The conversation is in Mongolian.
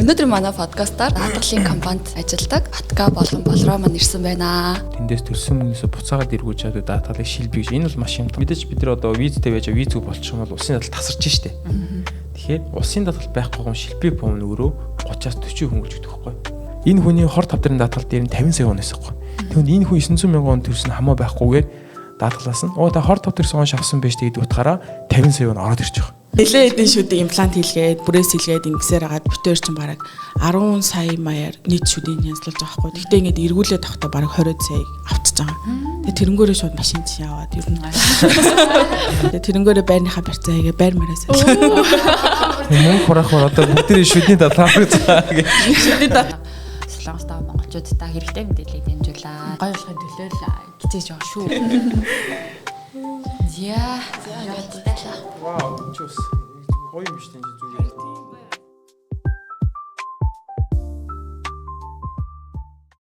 Өнөөдөр манай подкастаар даатгалын компанид ажилладаг Батга болон Болроо маань ирсэн байна. Тэндээс төрсөн мөнөөсө буцаагаад эргүүлж чаддаг даатгалыг шилбэж энэ бол маш юм. Мэдээж бид нар одоо визтэй байж визгүй болчих юм бол улсын даатгал тасарч штэ. Тэгэхээр улсын даатгал байхгүй юм шилбэг бом өөрөө 30-аас 40 хүн гэж өгдөг байхгүй. Энэ хүний хор тавдрын даатгал дээр нь 50 сая вон байсан байхгүй. Тэгвэл энэ хүн 900 мянган вон төрсөн хамаа байхгүйгээр даатгалаас нь та хор тавдрын сон шавсан байж тэгээд утгаараа 50 сая вон ороод ирчих. Нэлээд эдийн шүдийг имплант хийлгээд, бүрээс хийлгээд ингэсээр хагаад битээр чинь бараг 10 сая маяар нийт шүдийг янзлуулж байгаа хгүй. Тэгтээ ингээд эргүүлээд тавхтаа бараг 20 сая авчиж байгаа. Тэгээ тэрнгөөрөө шууд машин чинь яваад ер нь. Тэгээ тэрнгөөрөө байрныхаа барьцаа хийгээ байр мараас. Мөн хурахаар одоо бүгдээ шүдний дадлаа гэж байгаа. Шүдний дат. Солонгостой монголчуудтай хэрэгтэй мэдээллийг дамжуулаад гой болохын төлөө л хичээж байгаа шүү. Яа. Вау, чус. Гоё юм шүү дээ.